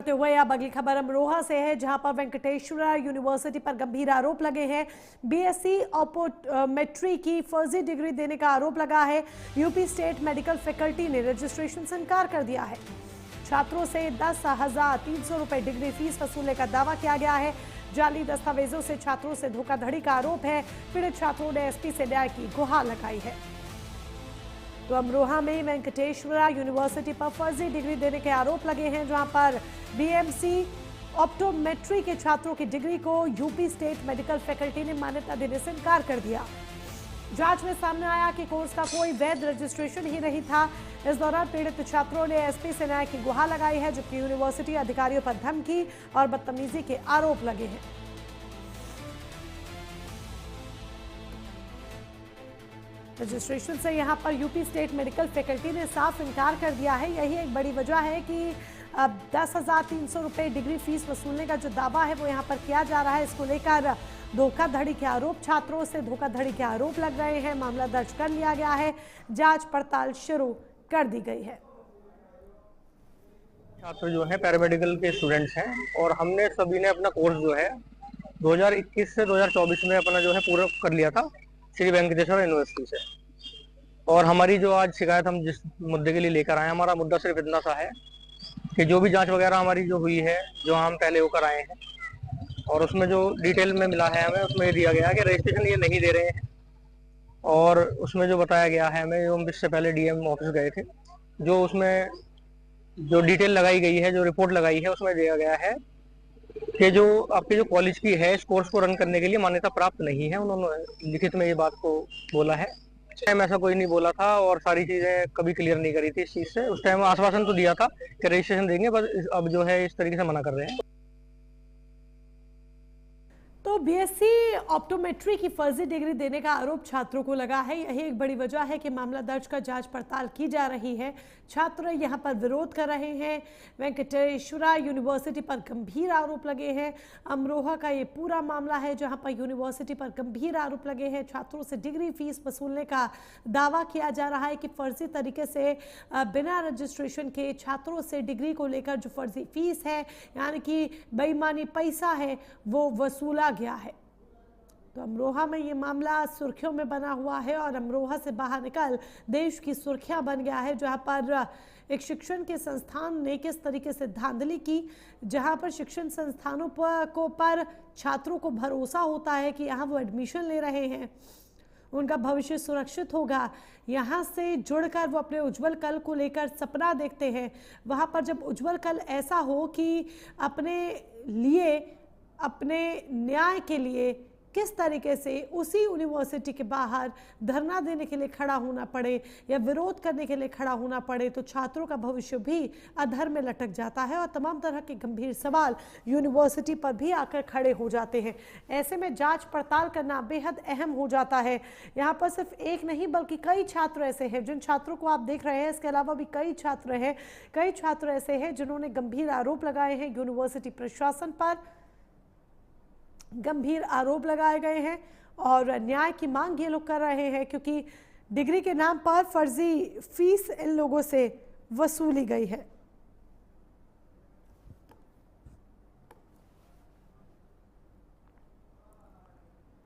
बढ़ते हुए अब अगली खबर अमरोहा से है, जहां पर वेंकटेश्वरा यूनिवर्सिटी पर गंभीर आरोप लगे हैं। बीएससी ऑप्टोमेट्री की फर्जी डिग्री देने का आरोप लगा है। यूपी स्टेट मेडिकल फैकल्टी ने रजिस्ट्रेशन से इनकार कर दिया है। छात्रों से 10,300 रुपए डिग्री फीस वसूलने का दावा किया गया है। जाली दस्तावेजों से छात्रों से धोखाधड़ी का आरोप है। पीड़ित छात्रों ने एसपी से न्याय की गुहार लगाई है। तो अमरोहा में वेंकटेश्वरा यूनिवर्सिटी पर फर्जी डिग्री देने के आरोप लगे हैं, जहां पर बीएमसी ऑप्टोमेट्री के छात्रों की डिग्री को यूपी स्टेट मेडिकल फैकल्टी ने मान्यता देने से इनकार कर दिया। जांच में सामने आया कि कोर्स का कोई वैध रजिस्ट्रेशन ही नहीं था। इस दौरान पीड़ित छात्रों ने एसपी से न्याय की गुहार लगाई है, जबकि यूनिवर्सिटी अधिकारियों पर धमकी और बदतमीजी के आरोप लगे हैं। रजिस्ट्रेशन से यहां पर यूपी स्टेट मेडिकल फैकल्टी ने साफ इनकार कर दिया है। यही एक बड़ी वजह है कि अब 10,300 रुपए डिग्री फीस वसूलने का जो दावा है वो यहां पर किया जा रहा है। इसको लेकर धोखाधड़ी के आरोप, छात्रों से धोखाधड़ी के आरोप लग रहे हैं। मामला दर्ज कर लिया गया है, जांच पड़ताल शुरू कर दी गई है। छात्र जो है पैरामेडिकल के स्टूडेंट्स हैं और हमने सभी ने अपना कोर्स जो है 2021 से 2024 में अपना जो है पूरा कर लिया था श्री वेंकटेश्वर यूनिवर्सिटी से। और हमारी जो आज शिकायत हम जिस मुद्दे के लिए लेकर आए, हमारा मुद्दा सिर्फ इतना सा है कि जो भी जांच वगैरह हमारी जो हुई है, जो हम पहले होकर आए हैं, और उसमें जो डिटेल में मिला है हमें, उसमें दिया गया है कि रजिस्ट्रेशन ये नहीं दे रहे हैं। और उसमें जो बताया गया है हमें, जो हम इससे पहले डीएम ऑफिस गए थे, जो उसमें जो डिटेल लगाई गई है, जो रिपोर्ट लगाई है, उसमें दिया गया है कि जो आपके जो कॉलेज की है, इस कोर्स को रन करने के लिए मान्यता प्राप्त नहीं है। उन्होंने लिखित में ये बात को बोला है। टाइम ऐसा कोई नहीं बोला था और सारी चीजें कभी क्लियर नहीं करी थी इस चीज से। उस टाइम आश्वासन तो दिया था कि रजिस्ट्रेशन देंगे, बस अब जो है इस तरीके से मना कर रहे हैं। तो बीएससी ऑप्टोमेट्री की फर्जी डिग्री देने का आरोप छात्रों को लगा है। यही एक बड़ी वजह है कि मामला दर्ज कर जांच पड़ताल की जा रही है। छात्र यहां पर विरोध कर रहे हैं। वेंकटेश्वरा यूनिवर्सिटी पर गंभीर आरोप लगे हैं। अमरोहा का ये पूरा मामला है, जहां पर यूनिवर्सिटी पर गंभीर आरोप लगे हैं। छात्रों से डिग्री फीस वसूलने का दावा किया जा रहा है कि फर्जी तरीके से बिना रजिस्ट्रेशन के छात्रों से डिग्री को लेकर जो फर्जी फीस है, यानी कि बेईमानी पैसा है, वो वसूला गया है। तो अमरोहा में ये मामला सुर्खियों में बना हुआ है और अमरोहा से बाहर निकल देश की सुर्खियां बन गया है, जहां पर एक शिक्षण के संस्थान ने किस तरीके से धांधली की, जहां पर शिक्षण संस्थानों पर छात्रों को भरोसा होता है कि यहाँ वो एडमिशन ले रहे हैं, उनका भविष्य सुरक्षित होगा, यहाँ से जुड़कर वो अपने उज्जवल कल को लेकर सपना देखते हैं। वहाँ पर जब उज्जवल कल ऐसा हो कि अपने लिए, अपने न्याय के लिए किस तरीके से उसी यूनिवर्सिटी के बाहर धरना देने के लिए खड़ा होना पड़े या विरोध करने के लिए खड़ा होना पड़े, तो छात्रों का भविष्य भी अधर में लटक जाता है और तमाम तरह के गंभीर सवाल यूनिवर्सिटी पर भी आकर खड़े हो जाते हैं। ऐसे में जांच पड़ताल करना बेहद अहम हो जाता है। यहाँ पर सिर्फ एक नहीं बल्कि कई छात्र ऐसे हैं, जिन छात्रों को आप देख रहे हैं, इसके अलावा भी कई छात्र ऐसे हैं जिन्होंने गंभीर आरोप लगाए हैं यूनिवर्सिटी प्रशासन पर। गंभीर आरोप लगाए गए हैं और न्याय की मांग ये लोग कर रहे हैं, क्योंकि डिग्री के नाम पर फर्जी फीस इन लोगों से वसूली गई है।